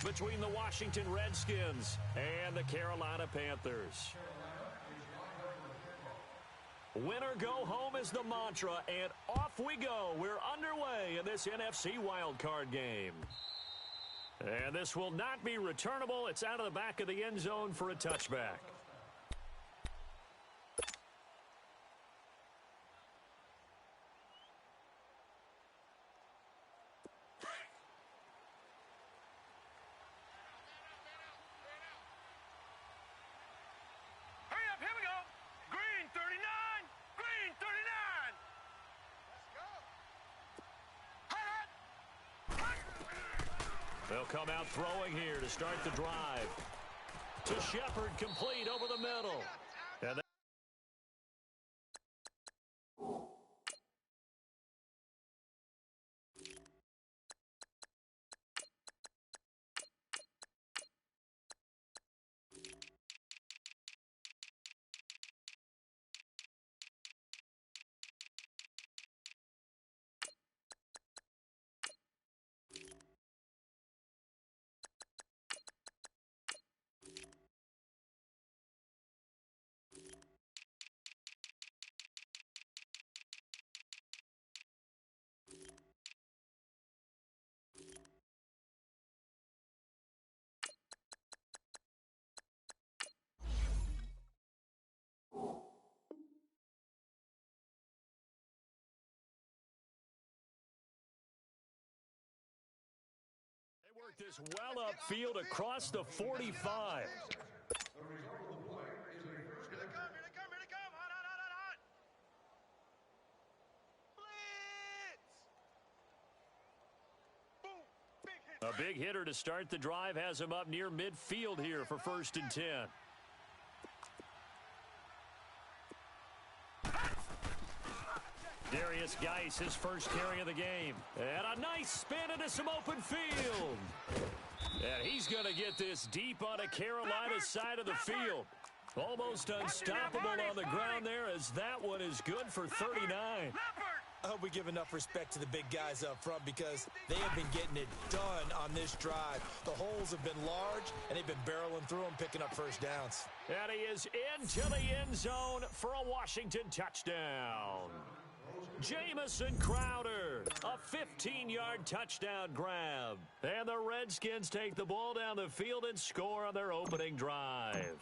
between the Washington Redskins and the Carolina Panthers. Winner go home is the mantra, and off we go. We're underway in this NFC wildcard game. And this will not be returnable. It's out of the back of the end zone for a touchback. They'll come out throwing here to start the drive. To Shepard, complete over the middle. And this well upfield across the 45. Here they come. Hot. Blitz. Boom. A big hitter to start the drive has him up near midfield here for 1st and 10. Darius Geis, his first carry of the game. And a nice spin into some open field. And he's going to get this deep on a Carolina side of the field. Almost unstoppable on the ground there, as that one is good for 39. I hope we give enough respect to the big guys up front, because they have been getting it done on this drive. The holes have been large, and they've been barreling through them, picking up first downs. And he is into the end zone for a Washington touchdown. Jamison Crowder, a 15-yard touchdown grab. And the Redskins take the ball down the field and score on their opening drive.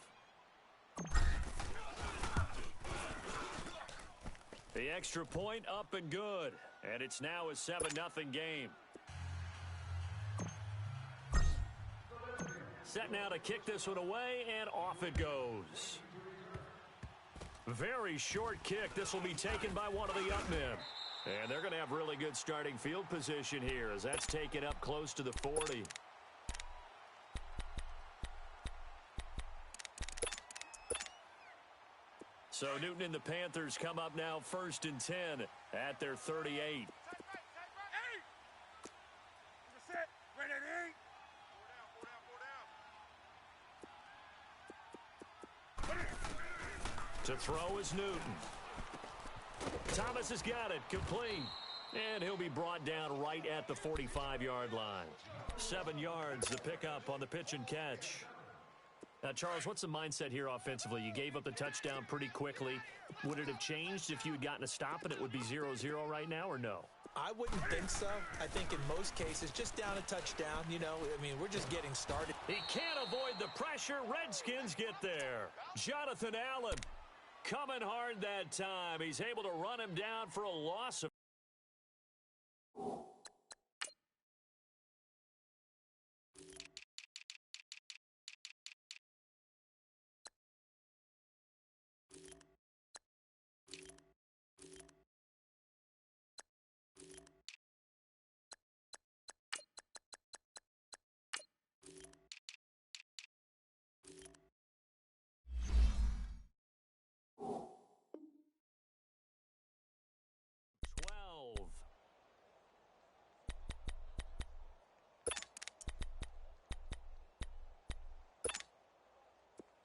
The extra point up and good. And it's now a 7-0 game. Set now to kick this one away, and off it goes. Very short kick. This will be taken by one of the up men. And they're going to have really good starting field position here, as that's taken up close to the 40. So Newton and the Panthers come up now 1st and 10 at their 38. To throw is Newton. Thomas has got it, complete. And he'll be brought down right at the 45-yard line. 7 yards, the pickup on the pitch and catch. Now, Charles, what's the mindset here offensively? You gave up the touchdown pretty quickly. Would it have changed if you had gotten a stop and it would be 0-0 right now, or no? I wouldn't think so. I think in most cases, just down a touchdown, you know, I mean, we're just getting started. He can't avoid the pressure. Redskins get there. Jonathan Allen coming hard that time. He's able to run him down for a loss of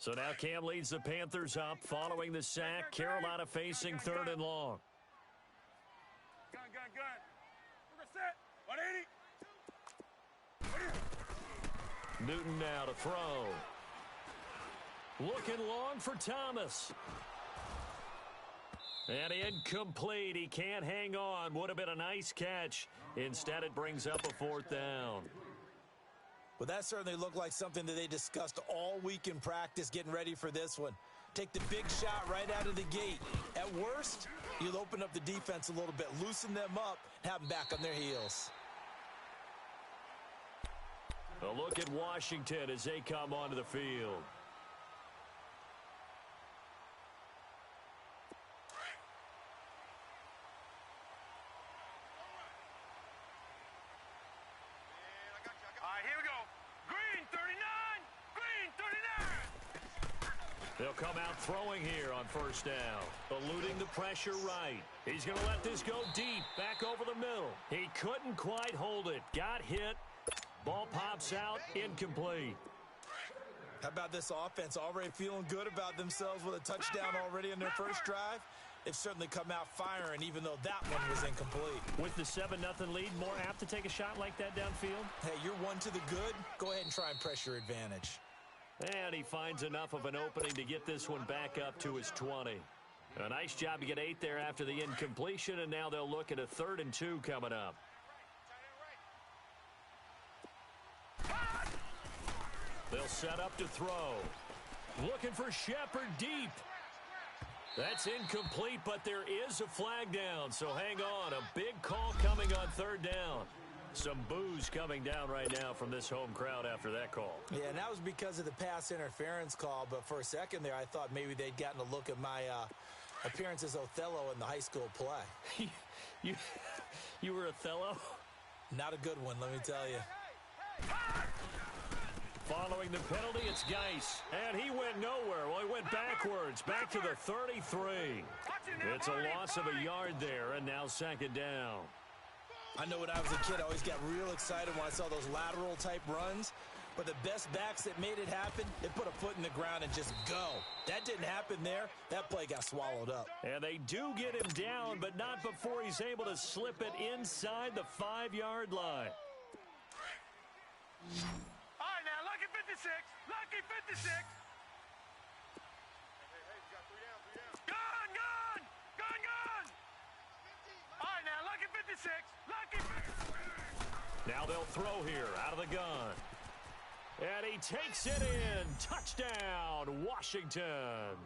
So now Cam leads the Panthers up following the sack. Carolina facing 3rd and long. Gun. We're set. 180. Newton now to throw. Looking long for Thomas. And incomplete. He can't hang on. Would have been a nice catch. Instead, it brings up a fourth down. Well, that certainly looked like something that they discussed all week in practice getting ready for this one. Take the big shot right out of the gate. At worst, you'll open up the defense a little bit, loosen them up, and have them back on their heels. A look at Washington as they come onto the field. They'll come out throwing here on first down. Eluding the pressure right. He's going to let this go deep, back over the middle. He couldn't quite hold it. Got hit. Ball pops out, incomplete. How about this offense already feeling good about themselves with a touchdown already in their first drive? They've certainly come out firing, even though that one was incomplete. With the 7-0 lead, more apt to take a shot like that downfield? Hey, you're one to the good. Go ahead and try and pressure advantage. And he finds enough of an opening to get this one back up to his 20. A nice job to get 8 there after the incompletion, and now they'll look at a 3rd and 2 coming up. They'll set up to throw. Looking for Shepard deep. That's incomplete, but there is a flag down, so hang on. A big call coming on 3rd down. Some boos coming down right now from this home crowd after that call. Yeah, and that was because of the pass interference call, but for a second there I thought maybe they'd gotten a look at my appearance as Othello in the high school play. You were Othello? Not a good one, let me tell you. Following the penalty, it's Geis. And he went nowhere. Well, he went backwards, back to the 33. It's a loss of a yard there, and now 2nd down. I know when I was a kid, I always got real excited when I saw those lateral-type runs. But the best backs that made it happen, they put a foot in the ground and just go. That didn't happen there. That play got swallowed up. And they do get him down, but not before he's able to slip it inside the 5-yard line. All right, now, lucky 56. Lucky 56. Gone. All right, now, lucky 56. Lucky. Now they'll throw here out of the gun. And he takes it in. Touchdown, Washington.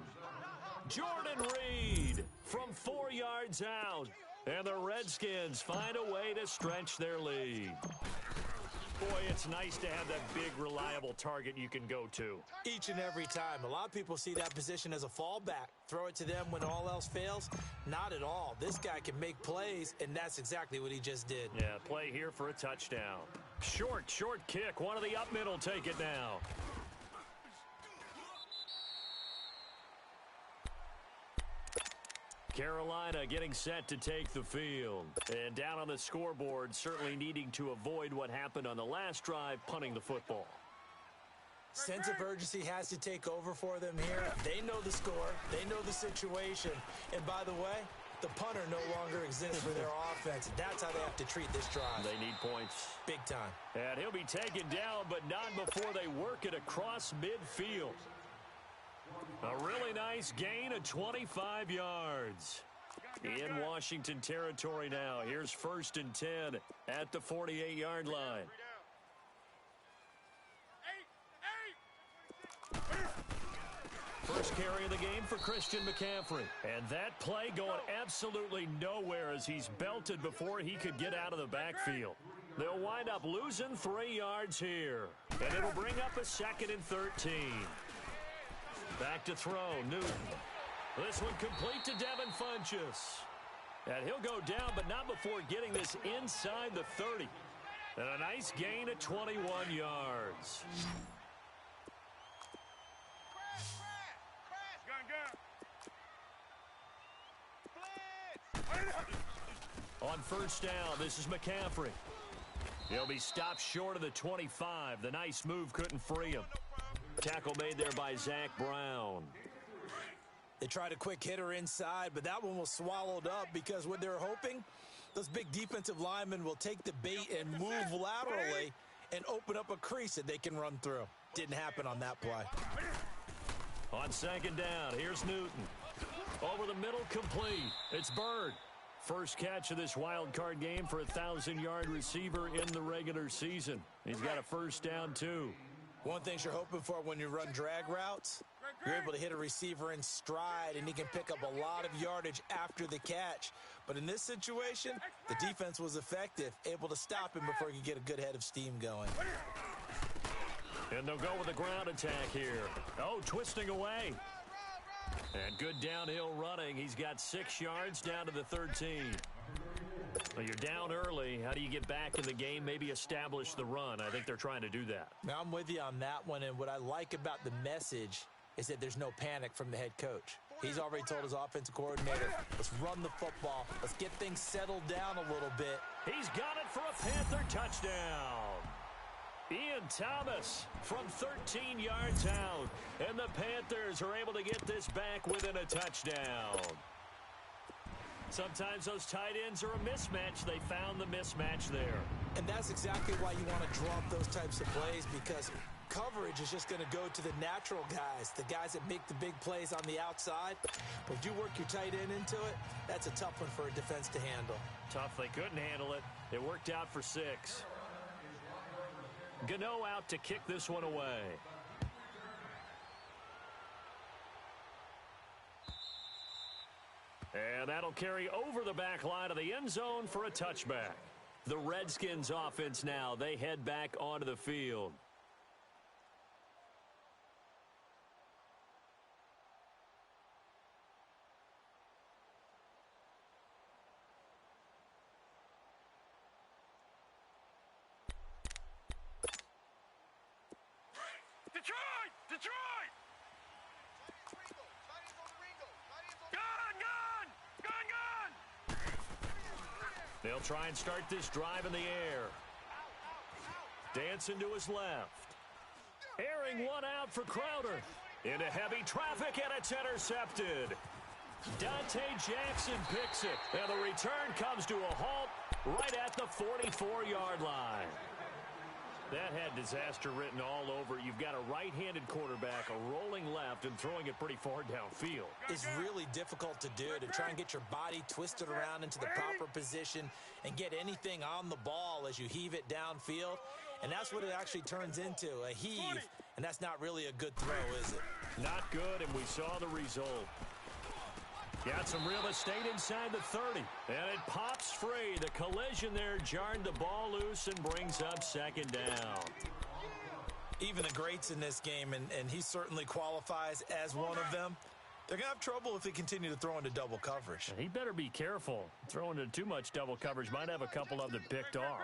Jordan Reed from 4 yards out. And the Redskins find a way to stretch their lead. Boy, it's nice to have that big, reliable target you can go to. Each and every time. A lot of people see that position as a fallback. Throw it to them when all else fails. Not at all. This guy can make plays, and that's exactly what he just did. Yeah, play here for a touchdown. Short kick. One of the up middle take it now. Carolina getting set to take the field. And down on the scoreboard, certainly needing to avoid what happened on the last drive, punting the football. Sense of urgency has to take over for them here. They know the score. They know the situation. And by the way, the punter no longer exists for their offense. That's how they have to treat this drive. They need points. Big time. And he'll be taken down, but not before they work it across midfield. A really nice gain of 25 yards. In Washington territory now. Here's 1st and 10 at the 48-yard line. First carry of the game for Christian McCaffrey. And that play going absolutely nowhere as he's belted before he could get out of the backfield. They'll wind up losing 3 yards here. And it'll bring up a 2nd and 13. Back to throw, Newton. This one complete to Devin Funchess. And he'll go down, but not before getting this inside the 30. And a nice gain of 21 yards. On first down, this is McCaffrey. He'll be stopped short of the 25. The nice move couldn't free him. Tackle made there by Zach Brown. They tried a quick hitter inside, but that one was swallowed up because what they're hoping, those big defensive linemen will take the bait and move laterally and open up a crease that they can run through. Didn't happen on that play. On second down, here's Newton. Over the middle, complete. It's Bird. First catch of this wild card game for a 1,000-yard receiver in the regular season. He's got a first down, too. One thing you're hoping for when you run drag routes, you're able to hit a receiver in stride, and he can pick up a lot of yardage after the catch. But in this situation, the defense was effective, able to stop him before he could get a good head of steam going. And they'll go with a ground attack here. Oh, twisting away. And good downhill running. He's got 6 yards down to the 13. Well, you're down early. How do you get back in the game? Maybe establish the run. I think they're trying to do that. Now, I'm with you on that one, and what I like about the message is that there's no panic from the head coach. He's already told his offensive coordinator, let's run the football. Let's get things settled down a little bit. He's got it for a Panther touchdown. Ian Thomas from 13 yards out. And the Panthers are able to get this back within a touchdown. Sometimes those tight ends are a mismatch. They found the mismatch there. And that's exactly why you want to draw up those types of plays, because coverage is just going to go to the natural guys, the guys that make the big plays on the outside. But if you work your tight end into it, that's a tough one for a defense to handle. Tough. They couldn't handle it. It worked out for 6. Gano out to kick this one away. And that'll carry over the back line of the end zone for a touchback. The Redskins offense now, they head back onto the field. Detroit! Detroit! Gun! They'll try and start this drive in the air. Dancing to his left. Airing one out for Crowder. Into heavy traffic, and it's intercepted. Dante Jackson picks it, and the return comes to a halt right at the 44-yard line. That had disaster written all over it. You've got a right-handed quarterback, a rolling left, and throwing it pretty far downfield. It's really difficult to do, to try and get your body twisted around into the proper position and get anything on the ball as you heave it downfield. And that's what it actually turns into, a heave. And that's not really a good throw, is it? Not good, and we saw the result. Got some real estate inside the 30. And it pops free. The collision there jarred the ball loose and brings up second down. Even the greats in this game, and he certainly qualifies as one of them, they're going to have trouble if they continue to throw into double coverage. He better be careful. Throwing into too much double coverage might have a couple of them picked off.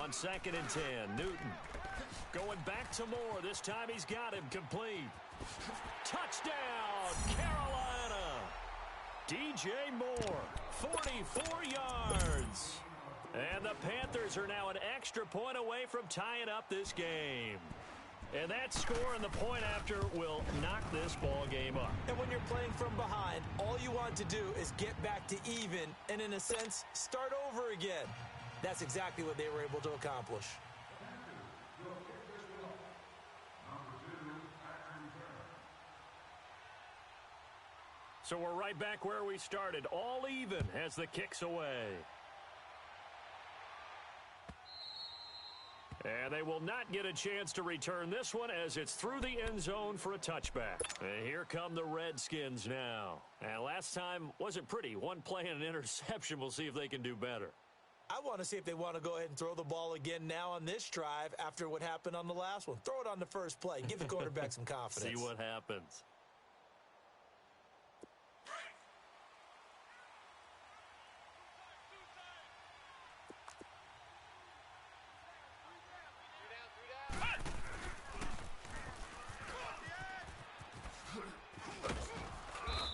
On 2nd and 10, Newton going back to Moore. This time he's got him complete. Touchdown, Carolina. DJ Moore, 44 yards. And the Panthers are now an extra point away from tying up this game. And that score and the point after will knock this ball game up. And when you're playing from behind, all you want to do is get back to even and, in a sense, start over again. That's exactly what they were able to accomplish. So we're right back where we started, all even as the kick's away. And they will not get a chance to return this one as it's through the end zone for a touchback. And here come the Redskins now. And last time wasn't pretty. One play and an interception. We'll see if they can do better. I want to see if they want to go ahead and throw the ball again now on this drive after what happened on the last one. Throw it on the first play. Give the quarterback some confidence. See what happens.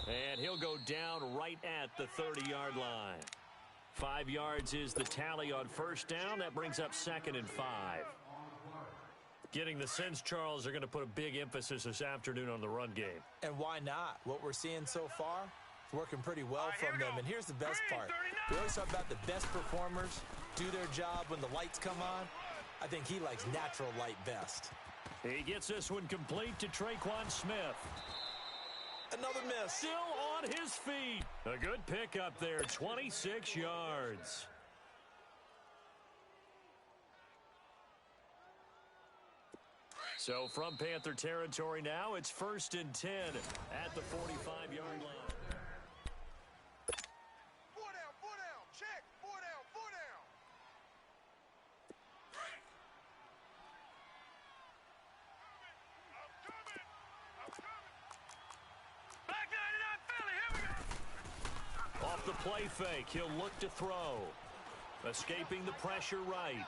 And he'll go down right at the 30-yard line. 5 yards is the tally on first down. That brings up 2nd and 5. Getting the sense, Charles, are going to put a big emphasis this afternoon on the run game. And why not? What we're seeing so far is working pretty well from them. And here's the best part. We always talk about the best performers do their job when the lights come on. I think he likes natural light best. He gets this one complete to Traquan Smith. Another miss. Still on his feet. A good pickup there, 26 yards. So from Panther territory now, it's 1st and 10 at the 45-yard line. Four down, check. Four down. I'm coming. Back 99 Philly, here we go. Off the play fake, he'll look to throw. Escaping the pressure right.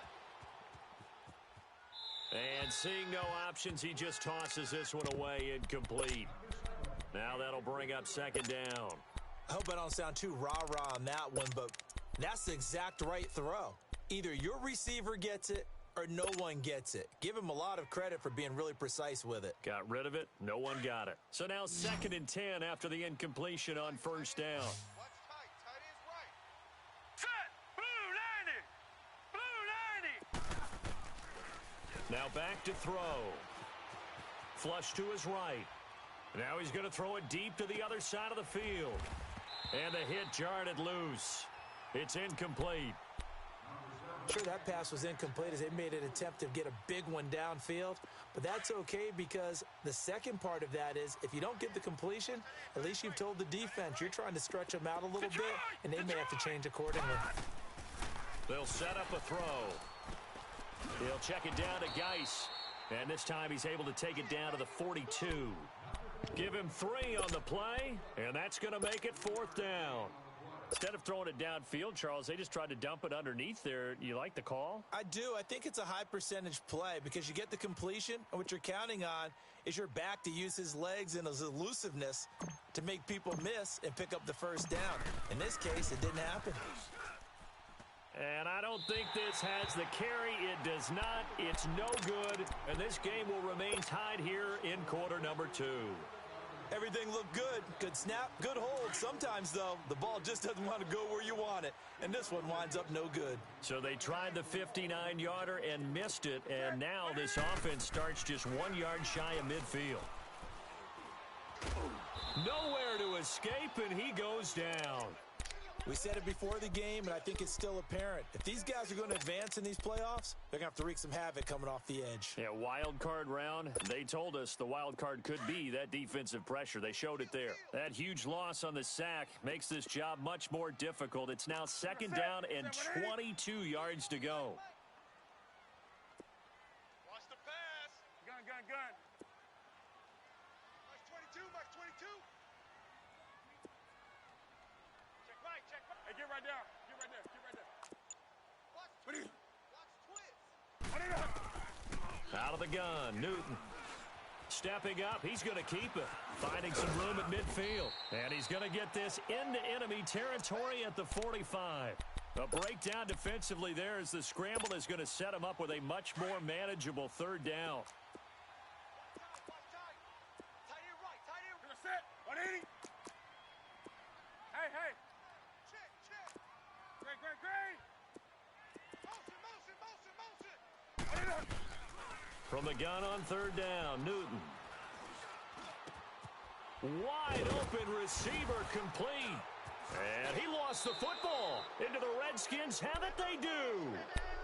And seeing no options, he just tosses this one away, incomplete. Now that'll bring up 2nd down. I hope I don't sound too rah-rah on that one, but that's the exact right throw. Either your receiver gets it or no one gets it. Give him a lot of credit for being really precise with it. Got rid of it. No one got it. So now 2nd and 10 after the incompletion on 1st down. Watch tight. Tight is right. Set. Blue 90. Now back to throw. Flush to his right. Now he's going to throw it deep to the other side of the field. And the hit jarred it loose. It's incomplete. Sure, that pass was incomplete as they made an attempt to get a big one downfield. But that's okay because the second part of that is if you don't get the completion, at least you've told the defense you're trying to stretch them out a little bit, and they may have to change accordingly. They'll set up a throw. He'll check it down to Geis. And this time he's able to take it down to the 42. Give him 3 on the play, and that's going to make it 4th down. Instead of throwing it downfield, Charles, they just tried to dump it underneath there. You like the call? I do. I think it's a high percentage play because you get the completion, and what you're counting on is your back to use his legs and his elusiveness to make people miss and pick up the 1st down. In this case, it didn't happen. And I don't think this has the carry. It does not. It's no good. And this game will remain tied here in quarter number 2. Everything looked good. Good snap, good hold. Sometimes, though, the ball just doesn't want to go where you want it. And this one winds up no good. So they tried the 59-yarder and missed it. And now this offense starts just 1 yard shy of midfield. Nowhere to escape, and he goes down. We said it before the game, and I think it's still apparent. If these guys are going to advance in these playoffs, they're going to have to wreak some havoc coming off the edge. Yeah, wild card round. They told us the wild card could be that defensive pressure. They showed it there. That huge loss on the sack makes this job much more difficult. It's now 2nd down and 22 yards to go. Watch the pass. Gun. Max 22. Check right. Hey, get right there. Watch twist. Out of the gun, Newton. Stepping up, he's going to keep it. Finding some room at midfield. And he's going to get this into enemy territory at the 45. A breakdown defensively there as the scramble is going to set him up with a much more manageable 3rd down. Tight here, right. Gonna set. 180. Hey. Check. Great. Motion. From the gun on 3rd down, Newton. Wide open receiver complete. And he lost the football. Into the Redskins have it, they do.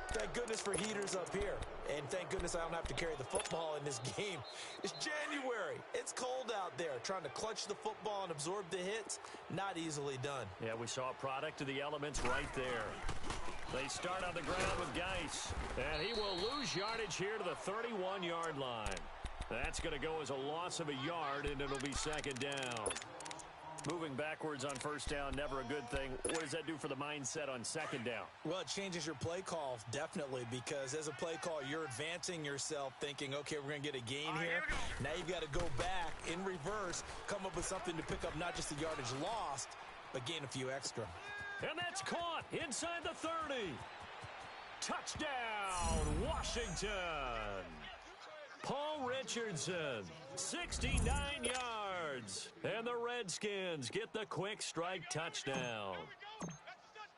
Thank goodness for heaters up here. And thank goodness I don't have to carry the football in this game. It's January. It's cold out there. Trying to clutch the football and absorb the hits, not easily done. Yeah, we saw a product of the elements right there. They start on the ground with Geis. And he will lose yardage here to the 31-yard line. That's going to go as a loss of a yard, and it'll be 2nd down. Moving backwards on 1st down, never a good thing. What does that do for the mindset on 2nd down? Well, it changes your play call, definitely, because as a play call, you're advancing yourself thinking, okay, we're going to get a gain here. Now you've got to go back in reverse, come up with something to pick up not just the yardage lost, but gain a few extra. And that's caught inside the 30. Touchdown, Washington. Paul Richardson, 69 yards. And the Redskins get the quick strike touchdown.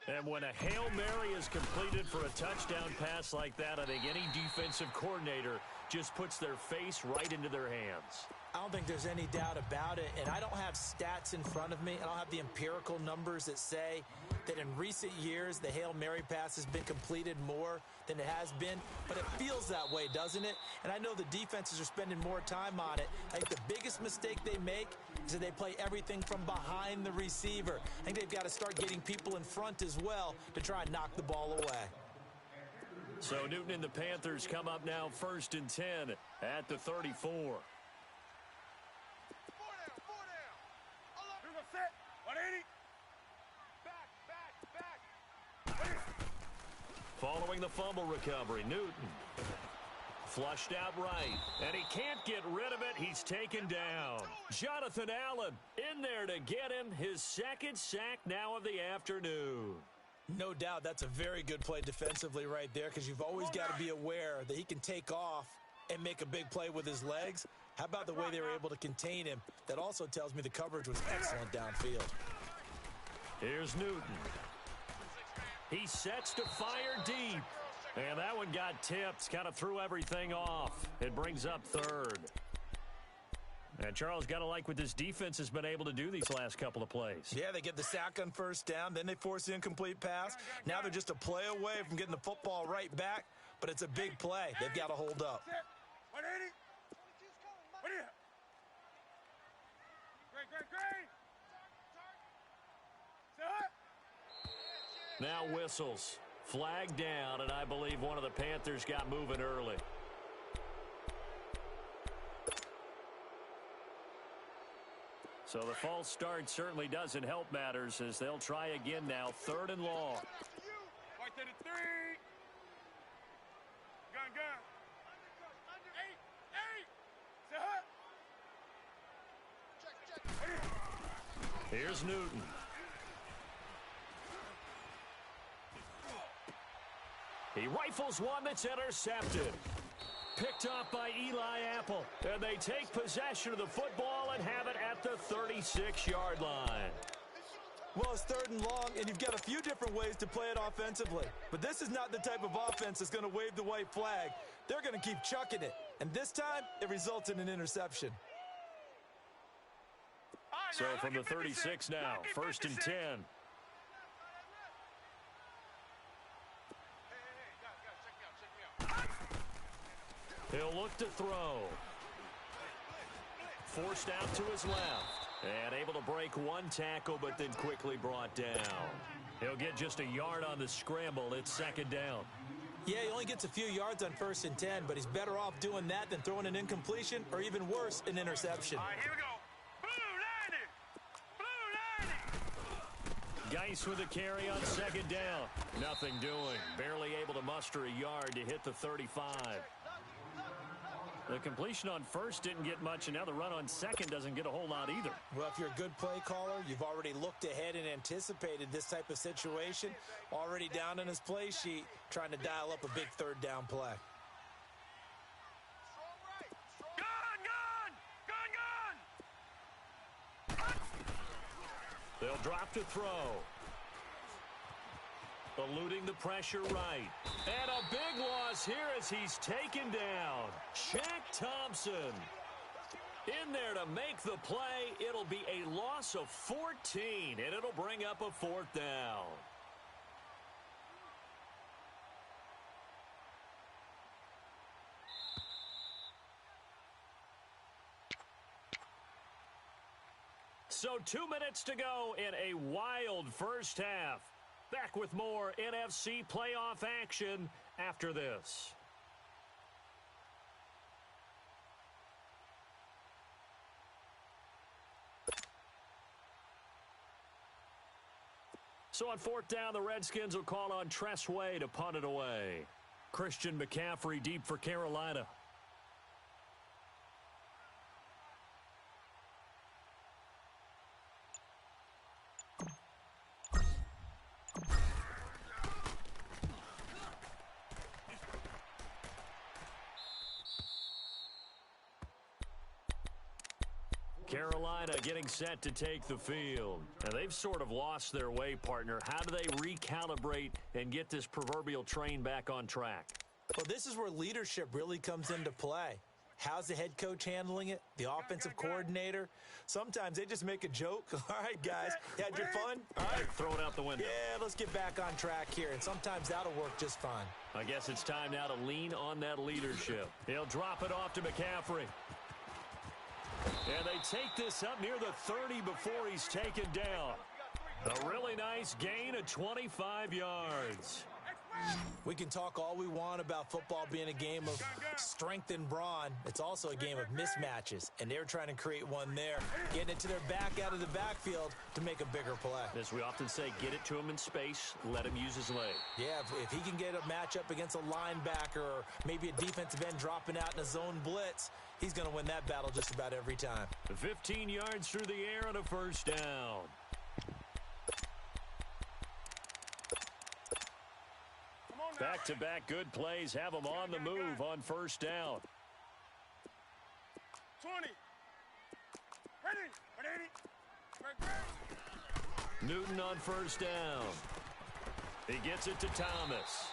And when a Hail Mary is completed for a touchdown pass like that, I think any defensive coordinator just puts their face right into their hands. I don't think there's any doubt about it, and I don't have stats in front of me. I don't have the empirical numbers that say that in recent years the Hail Mary pass has been completed more than it has been, but it feels that way, doesn't it? And I know the defenses are spending more time on it. I think the biggest mistake they make is that they play everything from behind the receiver. I think they've got to start getting people in front as well to try and knock the ball away. So Newton and the Panthers come up now 1st and 10 at the 34. Set. 180. Back. Following the fumble recovery, Newton flushed out right, and he can't get rid of it. He's taken down. Jonathan Allen in there to get him his second sack now of the afternoon. No doubt that's a very good play defensively right there, because you've always got to be aware that he can take off and make a big play with his legs. How about the way they were able to contain him? That also tells me the coverage was excellent downfield. Here's Newton. He sets to fire deep. And that one got tipped, kind of threw everything off. It brings up 3rd. And Charles, got to like what this defense has been able to do these last couple of plays. Yeah, they get the sack on 1st down, then they force the incomplete pass. Now they're just a play away from getting the football right back, but it's a big play. They've got to hold up. 180. What are you? Great. Set. Now whistles. Flag down, and I believe one of the Panthers got moving early. So the false start certainly doesn't help matters, as they'll try again now, 3rd and long. Right to the 3. Gun. Set. Here's Newton. He rifles one that's intercepted. Picked off by Eli Apple. And they take possession of the football and have it at the 36-yard line. Well, it's 3rd and long, and you've got a few different ways to play it offensively. But this is not the type of offense that's going to wave the white flag. They're going to keep chucking it. And this time, it results in an interception. So from the 36 now, 1st and 10. He'll look to throw. Forced out to his left. And able to break one tackle, but then quickly brought down. He'll get just a yard on the scramble. It's 2nd down. Yeah, he only gets a few yards on 1st and 10, but he's better off doing that than throwing an incompletion or even worse, an interception. All right, here we go. Blue 90. Geis with a carry on 2nd down. Nothing doing. Barely able to muster a yard to hit the 35. The completion on 1st didn't get much, and now the run on 2nd doesn't get a whole lot either. Well, if you're a good play caller, you've already looked ahead and anticipated this type of situation. Already down in his play sheet, trying to dial up a big 3rd down play. Gun. They'll drop to throw. Eluding the pressure right. And a big loss here as he's taken down. Shaq Thompson in there to make the play. It'll be a loss of 14, and it'll bring up a 4th down. So 2 minutes to go in a wild first half. Back with more NFC playoff action after this. So on 4th down, the Redskins will call on Tress Way to punt it away. Christian McCaffrey deep for Carolina. Carolina getting set to take the field. And they've sort of lost their way, partner. How do they recalibrate and get this proverbial train back on track? Well, this is where leadership really comes into play. How's the head coach handling it? The offensive coordinator? Sometimes they just make a joke. All right, guys, you had your fun? All right, throw it out the window. Yeah, let's get back on track here, and sometimes that'll work just fine. I guess it's time now to lean on that leadership. He'll drop it off to McCaffrey. And they take this up near the 30 before he's taken down. A really nice gain of 25 yards. We can talk all we want about football being a game of strength and brawn. It's also a game of mismatches, and they're trying to create one there, getting it to their back out of the backfield to make a bigger play. As we often say, get it to him in space, let him use his leg. Yeah, if he can get a matchup against a linebacker or maybe a defensive end dropping out in a zone blitz, he's going to win that battle just about every time. 15 yards through the air and a first down. Back-to-back good plays have them on the move on first down. 20. Ready. Newton on first down. He gets it to Thomas.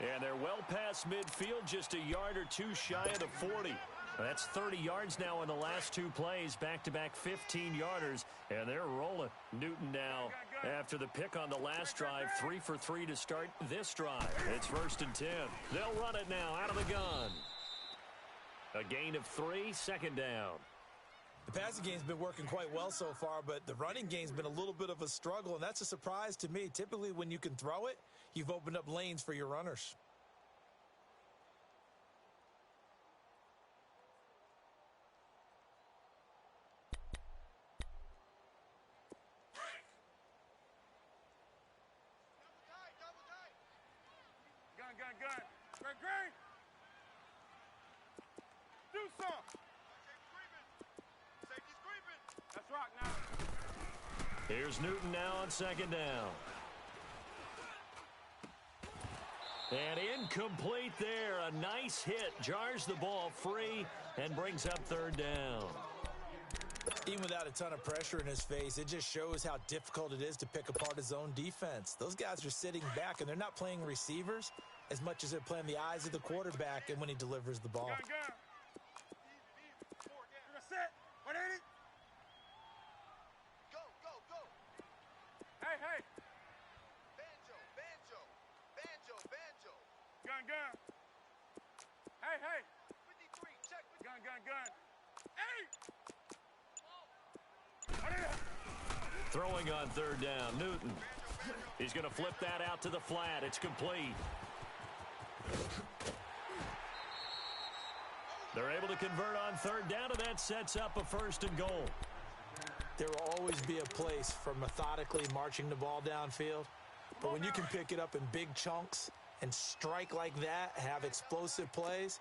And they're well past midfield, just a yard or two shy of the 40. That's 30 yards now in the last two plays, back-to-back 15-yarders, and they're rolling. Newton now, after the pick on the last drive, 3 for 3 to start this drive. It's 1st and 10. They'll run it now out of the gun. A gain of 3, second down. The passing game's been working quite well so far, but the running game's been a little bit of a struggle, and that's a surprise to me. Typically, when you can throw it, you've opened up lanes for your runners. Gun. Green. Do some. Safety's creeping. Let's rock now. Here's Newton now on second down. And incomplete there. A nice hit. Jars the ball free and brings up third down. Even without a ton of pressure in his face, it just shows how difficult it is to pick apart his own defense. Those guys are sitting back, and they're not playing receivers as much as they're playing the eyes of the quarterback and when he delivers the ball. Gun. Set. 180. Go. Hey. Banjo. Gun. Hey. 53. Check. Gun. Hey. Throwing on third down, Newton. He's going to flip that out to the flat. It's complete. They're able to convert on third down, and that sets up a 1st and goal. There will always be a place for methodically marching the ball downfield, but when you can pick it up in big chunks and strike like that, have explosive plays,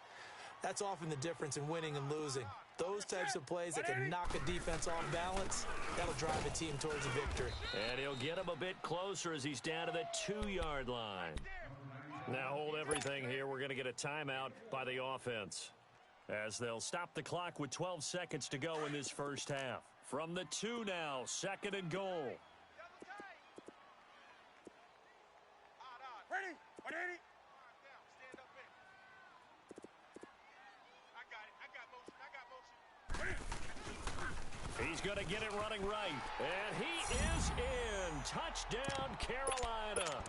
that's often the difference in winning and losing. Those types of plays that can knock a defense off balance, that'll drive a team towards a victory. And he'll get him a bit closer as he's down to the 2-yard line. Now hold everything here. We're going to get a timeout by the offense, as they'll stop the clock with 12 seconds to go in this first half. From the 2 now, 2nd and goal. Ready. 180. Stand up in. I got motion. He's going to get it running right. And he is in. Touchdown, Carolina.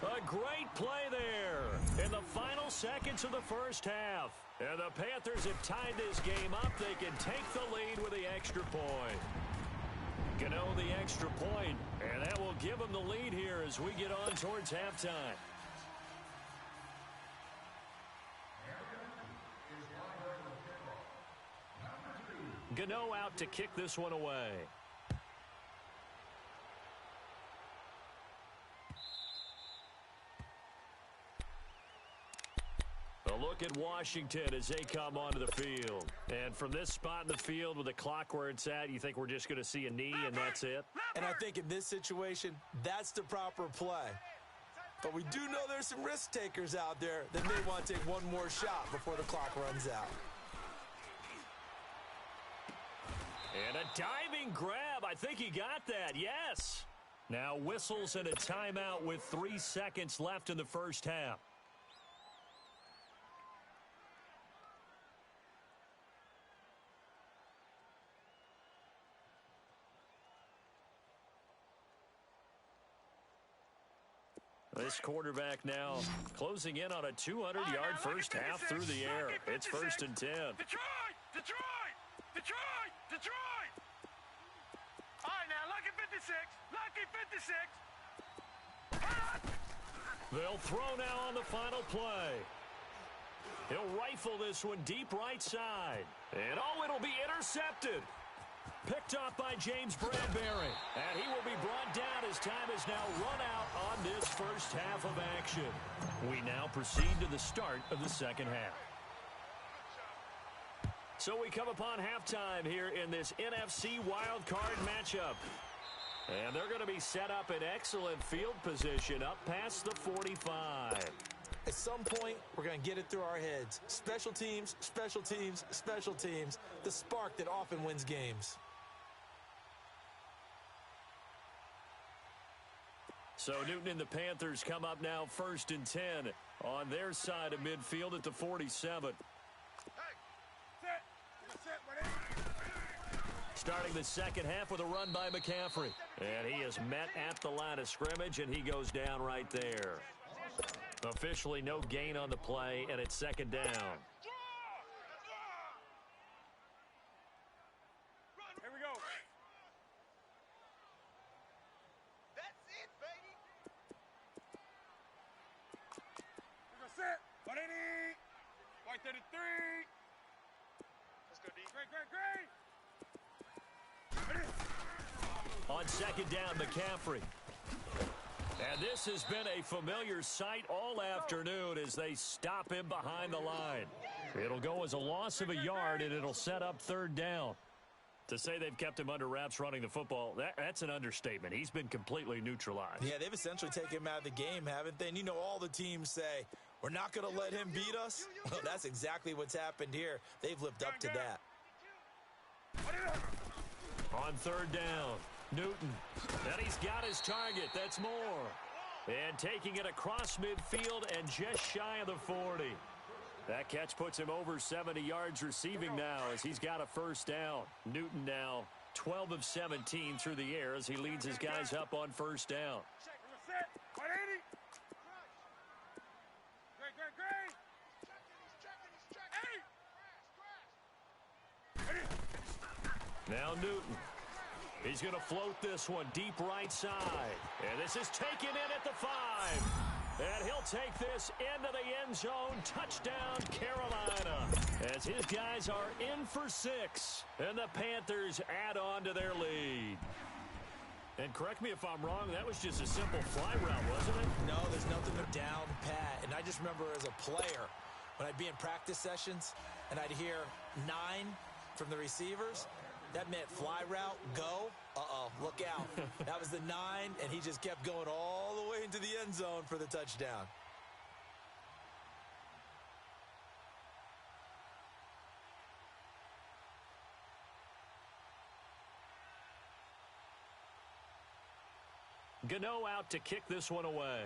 A great play there in the final seconds of the first half. And the Panthers have tied this game up. They can take the lead with the extra point. Gano the extra point, and that will give them the lead here as we get on towards halftime. Gano out to kick this one away. A look at Washington as they come onto the field. And from this spot in the field with the clock where it's at, you think we're just going to see a knee and that's it? And I think in this situation, that's the proper play. But we do know there's some risk takers out there that may want to take one more shot before the clock runs out. And a diving grab. I think he got that. Yes. Now whistles and a timeout with 3 seconds left in the first half. This quarterback now closing in on a 200-yard first half through the air. It's 1st and 10. Detroit! Detroit! Detroit! Detroit! All right, now, lucky 56. Lucky 56. They'll throw now on the final play. He'll rifle this one deep right side. And, it'll be intercepted. Picked off by James Bradbury. And he will be brought down as time is now run out on this first half of action. We now proceed to the start of the second half. So we come upon halftime here in this NFC wildcard matchup. And they're going to be set up in excellent field position up past the 45. At some point, we're going to get it through our heads. Special teams, special teams, special teams. The spark that often wins games. So Newton and the Panthers come up now 1st and 10 on their side of midfield at the 47. Starting the second half with a run by McCaffrey. And he is met at the line of scrimmage, and he goes down right there. Officially no gain on the play, and it's 2nd down. Here we go. That's it, baby. We're going to set. 180. White 33. Let's go, D. Great. On 2nd down, McCaffrey. And this has been a familiar sight all afternoon as they stop him behind the line. It'll go as a loss of a yard, and it'll set up 3rd down. To say they've kept him under wraps running the football, that's an understatement. He's been completely neutralized. Yeah, they've essentially taken him out of the game, haven't they? And you know all the teams say, we're not going to let him beat us. Well, that's exactly what's happened here. They've lived up to that. On 3rd down, Newton. And he's got his target. That's more. And taking it across midfield and just shy of the 40. That catch puts him over 70 yards receiving now as he's got a 1st down. Newton now 12 of 17 through the air as he leads his guys up on 1st down. Now Newton. He's going to float this one deep right side. And this is taken in at the 5. And he'll take this into the end zone. Touchdown, Carolina. As his guys are in for 6. And the Panthers add on to their lead. And correct me if I'm wrong, that was just a simple fly route, wasn't it? No, there's nothing but down pat. And I just remember as a player, when I'd be in practice sessions, and I'd hear 9 from the receivers, that meant fly route, go. Uh-oh, look out. That was the 9, and he just kept going all the way into the end zone for the touchdown. Gano out to kick this one away.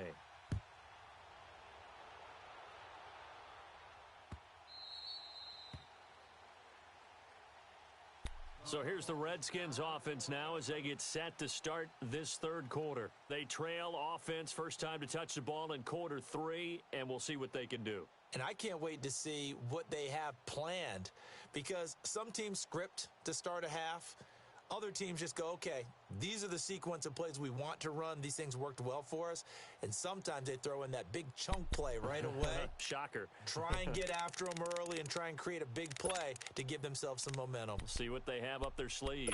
So here's the Redskins offense now as they get set to start this 3rd quarter. They trail offense, first time to touch the ball in quarter 3, and we'll see what they can do. And I can't wait to see what they have planned, because some teams script to start a half. Other teams just go, okay, these are the sequence of plays we want to run. These things worked well for us. And sometimes they throw in that big chunk play right away. Shocker. Try and get after them early and try and create a big play to give themselves some momentum. See what they have up their sleeve.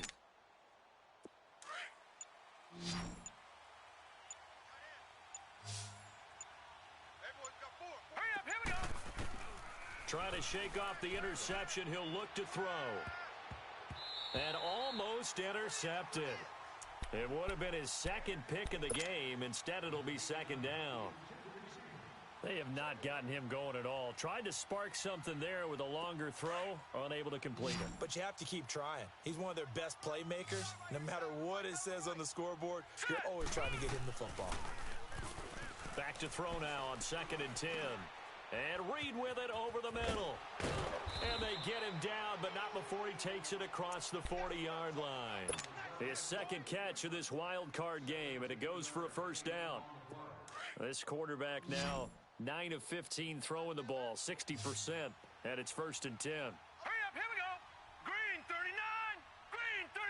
Hurry up, here we go. Trying to shake off the interception. He'll look to throw. And almost intercepted. It would have been his 2nd pick of the game. Instead, it'll be 2nd down. They have not gotten him going at all. Tried to spark something there with a longer throw, unable to complete it. But you have to keep trying. He's one of their best playmakers. No matter what it says on the scoreboard, you're always trying to get him the football. Back to throw now on 2nd and 10. And Reed with it over the middle. And they get him down, but not before he takes it across the 40-yard line. His second catch of this wild card game, and it goes for a first down. This quarterback now 9 of 15 throwing the ball, 60%, and it's 1st and 10. Hurry up, here we go. Green 39, green 39.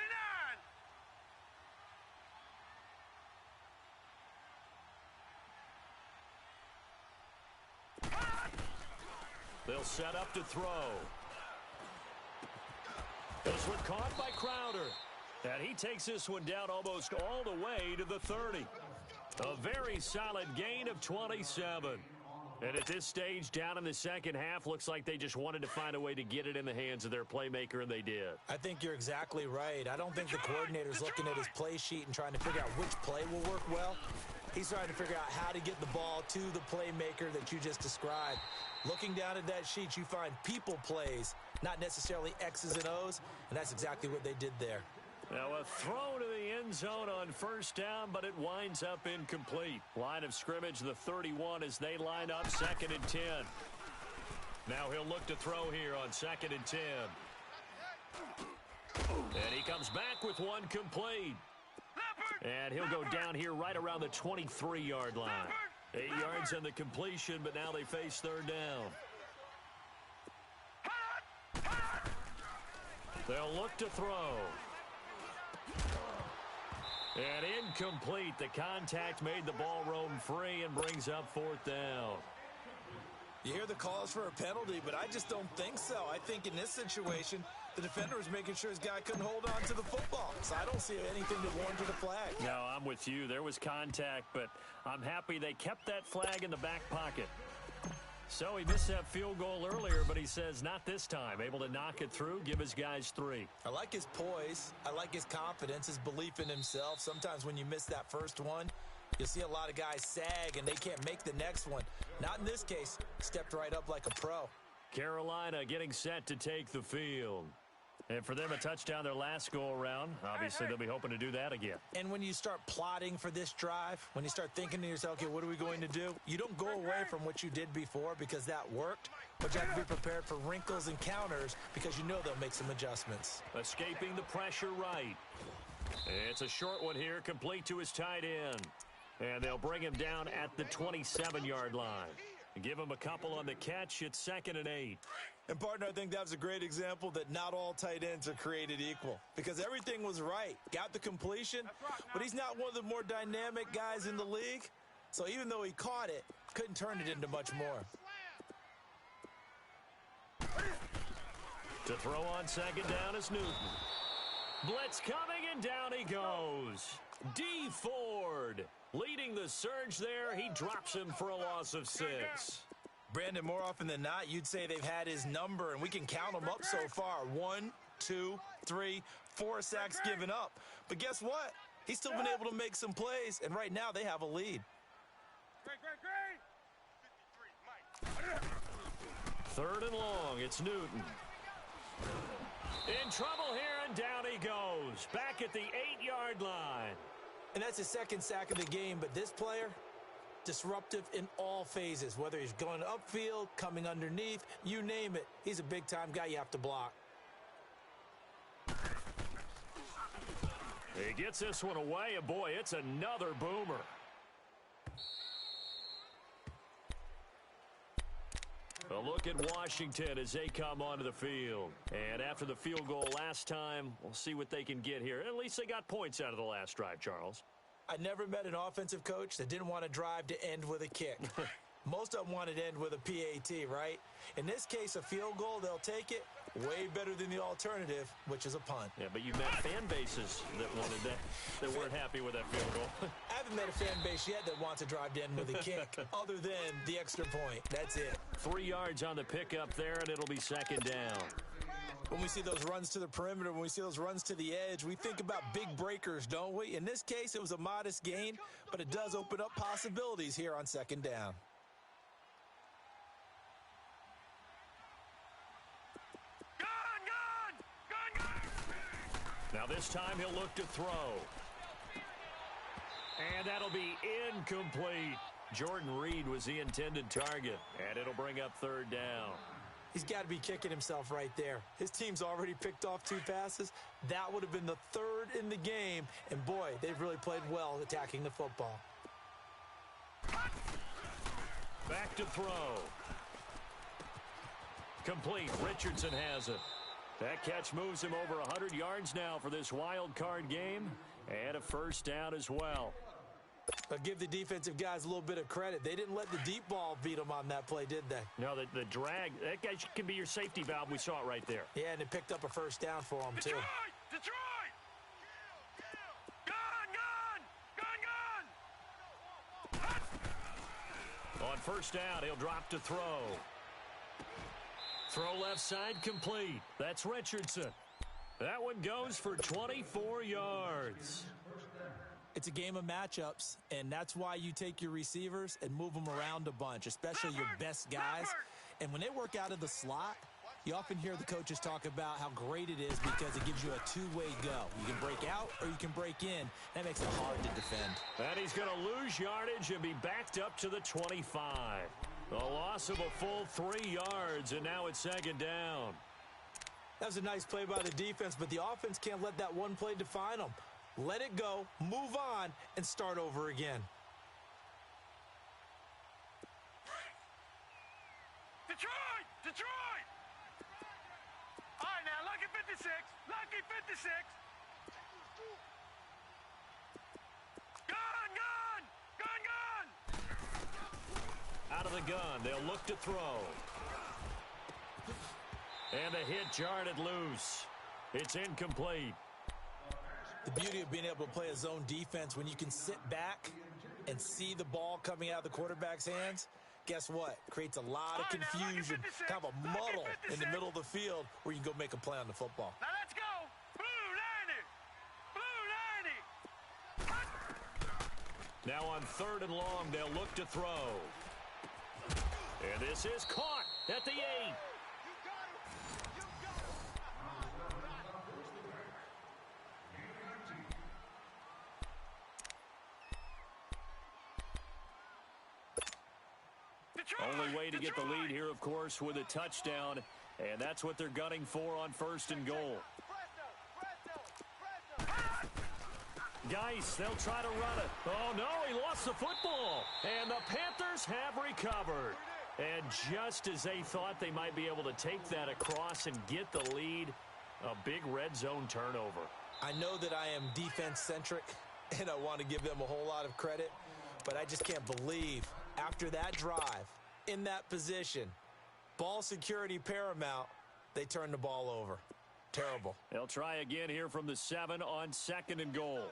They'll set up to throw. This one caught by Crowder. And he takes this one down almost all the way to the 30. A very solid gain of 27. And at this stage, down in the second half, looks like they just wanted to find a way to get it in the hands of their playmaker, and they did. I think you're exactly right. I don't think the coordinator's looking at his play sheet and trying to figure out which play will work well. He's trying to figure out how to get the ball to the playmaker that you just described. Looking down at that sheet, you find people plays, not necessarily X's and O's, and that's exactly what they did there. Now a throw to the end zone on first down, but it winds up incomplete. Line of scrimmage, the 31 as they line up 2nd and 10. Now he'll look to throw here on 2nd and 10. And he comes back with one complete. And he'll go down here right around the 23-yard line. 8 yards on the completion, but now they face 3rd down. They'll look to throw. And incomplete. The contact made the ball roam free and brings up 4th down. You hear the calls for a penalty, but I just don't think so. I think in this situation, the defender was making sure his guy couldn't hold on to the football. So I don't see anything that warranted a flag. No, I'm with you. There was contact, but I'm happy they kept that flag in the back pocket. So he missed that field goal earlier, but he says not this time. Able to knock it through, give his guys 3. I like his poise. I like his confidence, his belief in himself. Sometimes when you miss that first one, you'll see a lot of guys sag and they can't make the next one. Not in this case. Stepped right up like a pro. Carolina getting set to take the field. And for them, a touchdown their last go-around. Obviously, they'll be hoping to do that again. And when you start plotting for this drive, when you start thinking to yourself, okay, what are we going to do? You don't go away from what you did before because that worked, but you have to be prepared for wrinkles and counters because you know they'll make some adjustments. Escaping the pressure right. It's a short one here, complete to his tight end. And they'll bring him down at the 27-yard line. Give him a couple on the catch. It's 2nd and 8. And, partner, I think that was a great example that not all tight ends are created equal because everything was right. Got the completion, but he's not one of the more dynamic guys in the league. So even though he caught it, couldn't turn it into much more. To throw on 2nd down is Newton. Blitz coming, and down he goes. D. Ford leading the surge there. He drops him for a loss of 6. Brandon, more often than not, you'd say they've had his number, and we can count them up so far. 1, 2, 3, 4 sacks given up. But guess what? He's still been able to make some plays, and right now they have a lead. Third and long, it's Newton. In trouble here, and down he goes. Back at the 8-yard line. And that's his second sack of the game, but this player, disruptive in all phases, whether he's going upfield, coming underneath, you name it. He's a big-time guy you have to block. He gets this one away, and boy, it's another boomer. A look at Washington as they come onto the field. And after the field goal last time, we'll see what they can get here. At least they got points out of the last drive, Charles. I never met an offensive coach that didn't want to drive to end with a kick. Most of them wanted to end with a PAT, right? In this case, a field goal, they'll take it. Way better than the alternative, which is a punt. Yeah, but you met fan bases that wanted that, that weren't happy with that field goal. I haven't met a fan base yet that wants to drive to end with a kick, other than the extra point. That's it. 3 yards on the pickup there, and it'll be 2nd down. When we see those runs to the perimeter, when we see those runs to the edge, we think about big breakers, don't we? In this case, it was a modest gain, but it does open up possibilities here on 2nd down. Now this time he'll look to throw. And that'll be incomplete. Jordan Reed was the intended target, and it'll bring up third down. He's got to be kicking himself right there. His team's already picked off 2 passes. That would have been the 3rd in the game. And, boy, they've really played well attacking the football. Back to throw. Complete. Richardson has it. That catch moves him over 100 yards now for this wild card game. And a first down as well. But give the defensive guys a little bit of credit. They didn't let the deep ball beat them on that play, did they? No, the drag, that guy can be your safety valve. We saw it right there. Yeah, and it picked up a first down for them, too. Detroit! Gone! On first down, he'll drop to throw. Throw left side complete. That's Richardson. That one goes for 24 yards. It's a game of matchups, and that's why you take your receivers and move them around a bunch, especially your best guys. And when they work out of the slot, you often hear the coaches talk about how great it is because it gives you a two-way go. You can break out or you can break in. That makes it hard to defend. And he's going to lose yardage and be backed up to the 25. A loss of a full 3 yards, and now it's second down. That was a nice play by the defense, but the offense can't let that one play define them. Let it go, move on, and start over again. Detroit! Detroit! All right, now, lucky 56. Lucky 56. Gun! Out of the gun, they'll look to throw. And the hit jarred it loose. It's incomplete. The beauty of being able to play a zone defense when you can sit back and see the ball coming out of the quarterback's hands, guess what? Creates a lot of confusion, kind of a muddle in the middle of the field where you can go make a play on the football. Now let's go! Blue 90! Blue 90! Now on 3rd and long, they'll look to throw. And this is caught at the 8. Only way to get the lead here, of course, with a touchdown, and that's what they're gunning for on 1st and goal. Geis, they'll try to run it. Oh, no, he lost the football, and the Panthers have recovered. And just as they thought they might be able to take that across and get the lead, a big red zone turnover. I know that I am defense-centric, and I want to give them a whole lot of credit, but I just can't believe after that drive, in that position, ball security paramount, they turn the ball over. Terrible. They'll try again here from the 7 on 2nd and goal.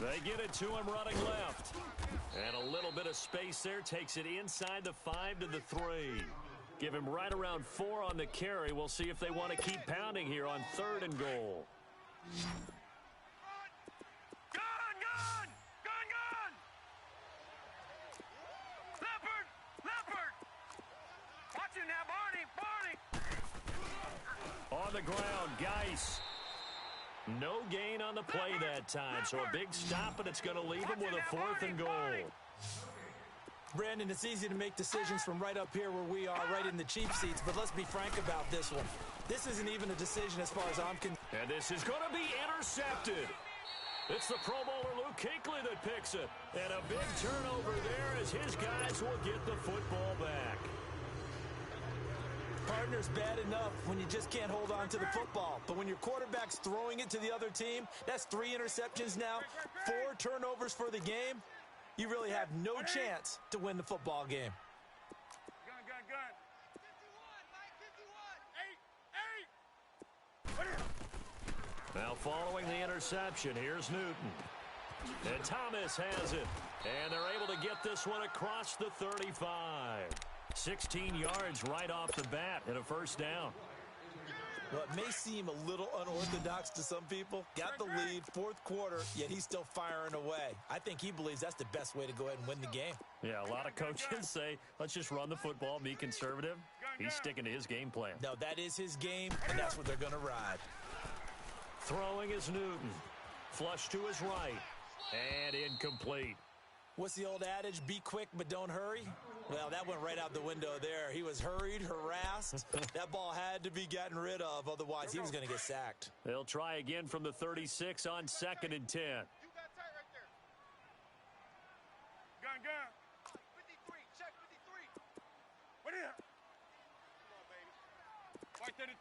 They get it to him running left. And a little bit of space there takes it inside the 5 to the 3. Give him right around 4 on the carry. We'll see if they want to keep pounding here on 3rd and goal. On the ground, Geis. No gain on the play that time, so a big stop, and it's going to leave him with a 4th and goal. Brandon, it's easy to make decisions from right up here where we are, right in the cheap seats, but let's be frank about this one. This isn't even a decision as far as I'm concerned. And this is going to be intercepted. It's the Pro Bowler Luke Kuechly that picks it. And a big turnover there as his guys will get the football back. Partner's bad enough when you just can't hold on to the football. But when your quarterback's throwing it to the other team, that's 3 interceptions now, 4 turnovers for the game. You really have no chance to win the football game. Gun. 51, 8. Now following the interception, here's Newton. And Thomas has it. And they're able to get this one across the 35. 16 yards right off the bat and a first down. Well, it may seem a little unorthodox to some people. Got the lead, 4th quarter, yet he's still firing away. I think he believes that's the best way to go ahead and win the game. Yeah, a lot of coaches say, let's just run the football, be conservative. He's sticking to his game plan. No, that is his game, and that's what they're going to ride. Throwing is Newton. Flush to his right. And incomplete. What's the old adage? Be quick, but don't hurry? Well, that went right out the window there. He was hurried, harassed. That ball had to be gotten rid of, otherwise he was going to get sacked. They'll try again from the 36 on 2nd and 10. You got tight right there. Gun. 53, check 53. What is it? Come on, baby. White 33.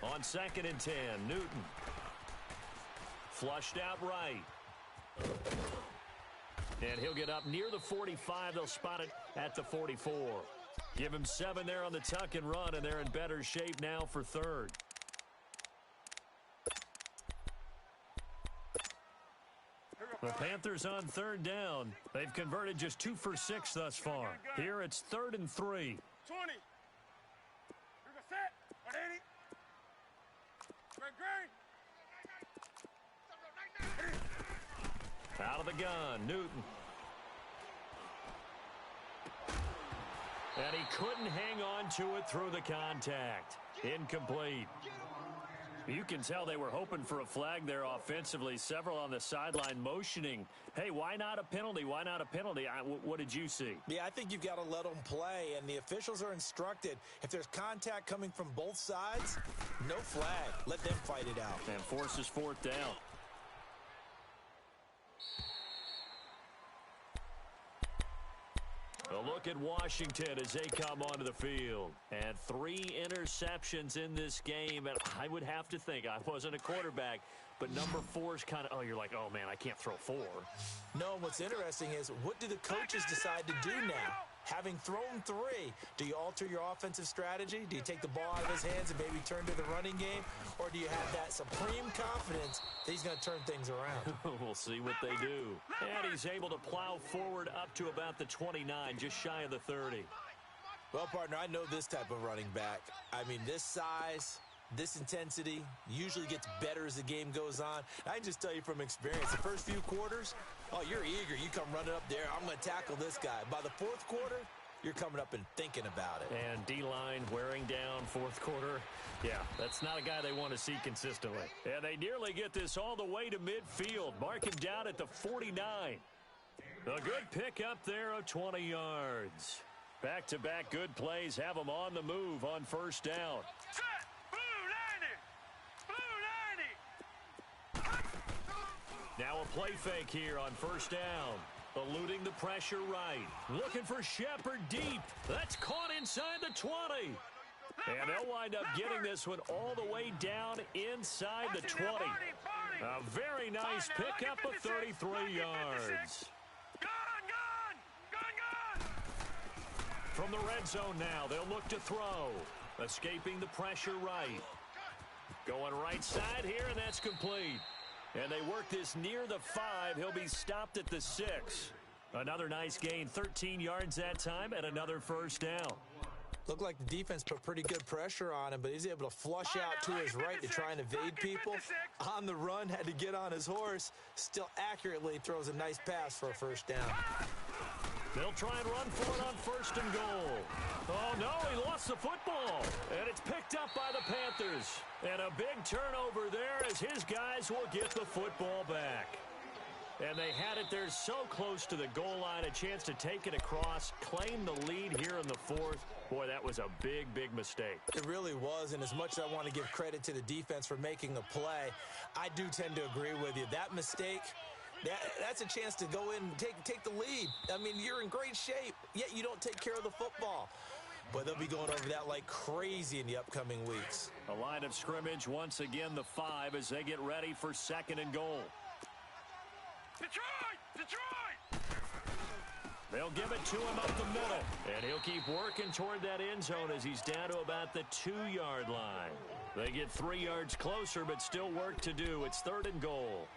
On 2nd and 10, Newton. Flushed out right. And he'll get up near the 45. They'll spot it at the 44. Give him 7 there on the tuck and run, and they're in better shape now for 3rd. The Panthers on 3rd down. They've converted just 2 for 6 thus far. Here it's 3rd and 3. 20. Here go set. 180. Great. Out of the gun, Newton. And he couldn't hang on to it through the contact. Incomplete. You can tell they were hoping for a flag there offensively. Several on the sideline motioning. Hey, why not a penalty? Why not a penalty? What did you see? Yeah, I think you've got to let them play, and the officials are instructed. If there's contact coming from both sides, no flag. Let them fight it out. And forces 4th down. A look at Washington as they come onto the field. And 3 interceptions in this game. And I would have to think, I wasn't a quarterback, but number 4 is kind of, you're like, oh, man, I can't throw 4. No, what's interesting is, what do the coaches decide to do now? Having thrown 3, do you alter your offensive strategy? Do you take the ball out of his hands and maybe turn to the running game? Or do you have that supreme confidence that he's going to turn things around? We'll see what they do. And he's able to plow forward up to about the 29, just shy of the 30. Well, partner, I know this type of running back. I mean, this size, this intensity usually gets better as the game goes on. I can just tell you from experience, the first few quarters, oh, you're eager. You come running up there. I'm going to tackle this guy. By the 4th quarter, you're coming up and thinking about it. And D-line wearing down 4th quarter. Yeah, that's not a guy they want to see consistently. And they nearly get this all the way to midfield. Mark him down at the 49. A good pick up there of 20 yards. Back-to-back good plays have them on the move on 1st down. Now a play fake here on 1st down. Eluding the pressure right. Looking for Shepard deep. That's caught inside the 20. And they'll wind up getting this one all the way down inside the 20. A very nice pickup of 33 yards. From the red zone now, they'll look to throw. Escaping the pressure right. Going right side here, and that's complete. And they work this near the 5. He'll be stopped at the 6. Another nice gain, 13 yards that time, and another 1st down. Looked like the defense put pretty good pressure on him, but he's able to flush out to his right to try and evade people. On the run, had to get on his horse. Still accurately throws a nice pass for a 1st down. They'll try and run for it on 1st and goal. Oh, no, he lost the football. And it's picked up by the Panthers. And a big turnover there as his guys will get the football back. And they had it there so close to the goal line, a chance to take it across, claim the lead here in the 4th. Boy, that was a big, big mistake. It really was, and as much as I want to give credit to the defense for making the play, I do tend to agree with you. That mistake, that's a chance to go in and take the lead. I mean, you're in great shape, yet you don't take care of the football. But they'll be going over that like crazy in the upcoming weeks. A line of scrimmage, once again the 5 as they get ready for 2nd and goal. Detroit! They'll give it to him up the middle. And he'll keep working toward that end zone as he's down to about the 2-yard line. They get 3 yards closer, but still work to do. It's 3rd and goal.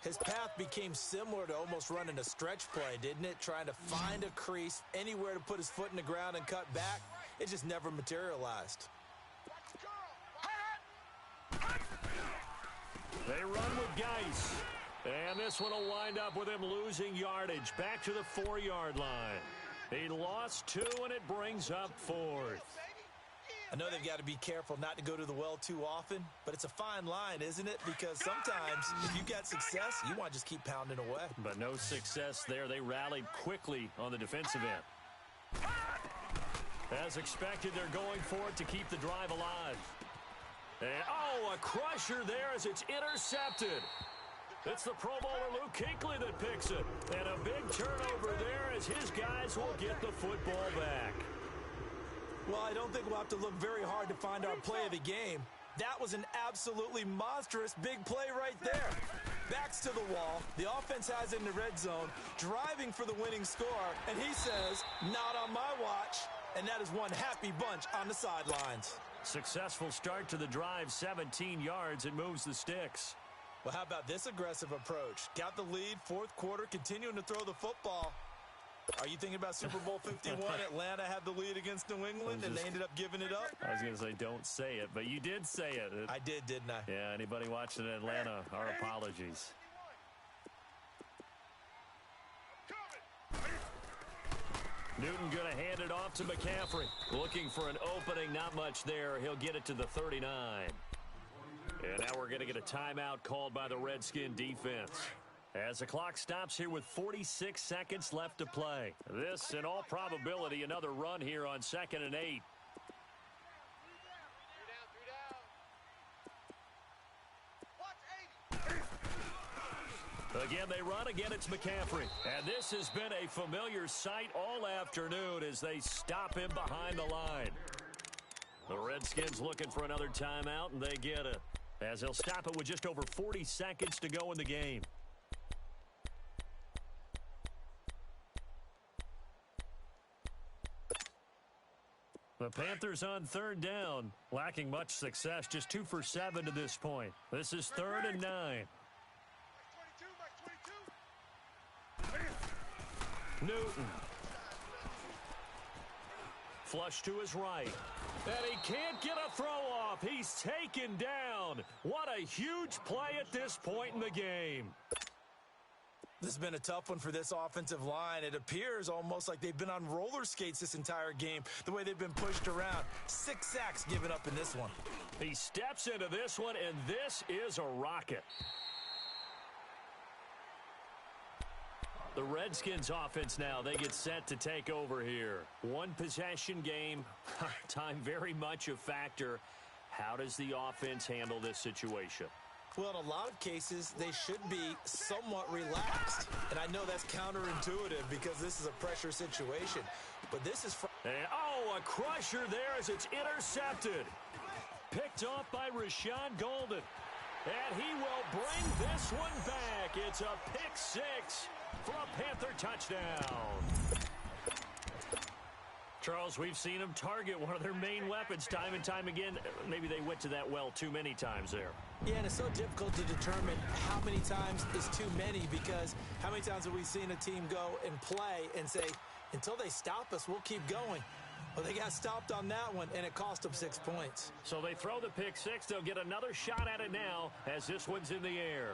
His path became similar to almost running a stretch play, didn't it? Trying to find a crease, anywhere to put his foot in the ground and cut back. It just never materialized. They run with Geis. And this one will wind up with him losing yardage back to the 4-yard line. He lost 2, and it brings up 4th. I know they've got to be careful not to go to the well too often, but it's a fine line, isn't it? Because sometimes if you've got success, you want to just keep pounding away. But no success there. They rallied quickly on the defensive end. As expected, they're going for it to keep the drive alive. And, a crusher there as it's intercepted. It's the Pro Bowler Luke Kuechly that picks it. And a big turnover there as his guys will get the football back. Well, I don't think we'll have to look very hard to find our play of the game. That was an absolutely monstrous big play right there. Backs to the wall. The offense has it in the red zone, driving for the winning score. And he says, not on my watch. And that is one happy bunch on the sidelines. Successful start to the drive, 17 yards. It moves the sticks. Well, how about this aggressive approach? Got the lead, fourth quarter, continuing to throw the football. Are you thinking about Super Bowl 51? Atlanta had the lead against New England, and they ended up giving it up? I was going to say, don't say it, but you did say it. I did, didn't I? Yeah, anybody watching Atlanta, our apologies. Newton going to hand it off to McCaffrey. Looking for an opening, not much there. He'll get it to the 39. And now we're going to get a timeout called by the Redskin defense. As the clock stops here with 46 seconds left to play. This, in all probability, another run here on 2nd and 8. Again, they run. Again, it's McCaffrey. And this has been a familiar sight all afternoon as they stop him behind the line. The Redskins looking for another timeout, and they get it. As they'll stop it with just over 40 seconds to go in the game. The Panthers on 3rd down, lacking much success, just 2 for 7 to this point. This is 3rd and 9. Newton. Flush to his right. And he can't get a throw off. He's taken down. What a huge play at this point in the game. This has been a tough one for this offensive line. It appears almost like they've been on roller skates this entire game, the way they've been pushed around. 6 sacks given up in this one. He steps into this one, and this is a rocket. The Redskins offense now, they get set to take over here. One possession game, time very much a factor. How does the offense handle this situation? Well, in a lot of cases, they should be somewhat relaxed. And I know that's counterintuitive because this is a pressure situation. But this is... And, a crusher there as it's intercepted. Picked off by Rashawn Golden. And he will bring this one back. It's a pick 6 for a Panther touchdown. Charles, we've seen them target one of their main weapons time and time again. Maybe they went to that well too many times there. Yeah, and it's so difficult to determine how many times is too many because how many times have we seen a team go and play and say, until they stop us, we'll keep going. Well, they got stopped on that one, and it cost them 6 points. So they throw the pick 6. They'll get another shot at it now as this one's in the air.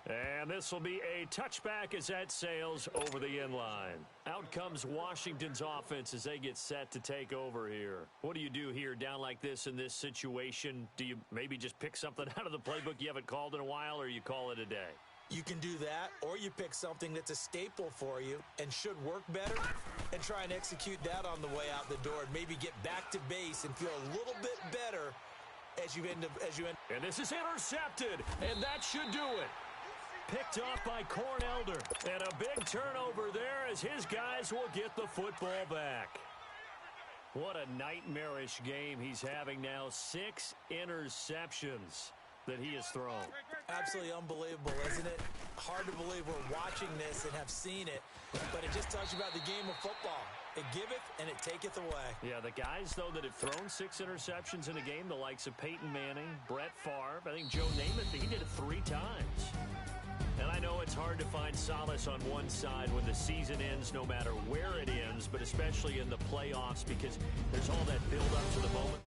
And this will be a touchback as that sails over the end line. Out comes Washington's offense as they get set to take over here. What do you do here down like this in this situation? Do you maybe just pick something out of the playbook you haven't called in a while, or you call it a day? You can do that, or you pick something that's a staple for you and should work better and try and execute that on the way out the door and maybe get back to base and feel a little bit better as you end. And this is intercepted, and that should do it. Picked off by Corn Elder. And a big turnover there as his guys will get the football back. What a nightmarish game he's having now. 6 interceptions that he has thrown. Absolutely unbelievable, isn't it? Hard to believe we're watching this and have seen it, but it just tells you about the game of football. It giveth and it taketh away. Yeah, the guys, though, that have thrown 6 interceptions in a game, the likes of Peyton Manning, Brett Favre, I think Joe Namath, he did it 3 times. And I know it's hard to find solace on one side when the season ends, no matter where it ends, but especially in the playoffs because there's all that build up to the moment.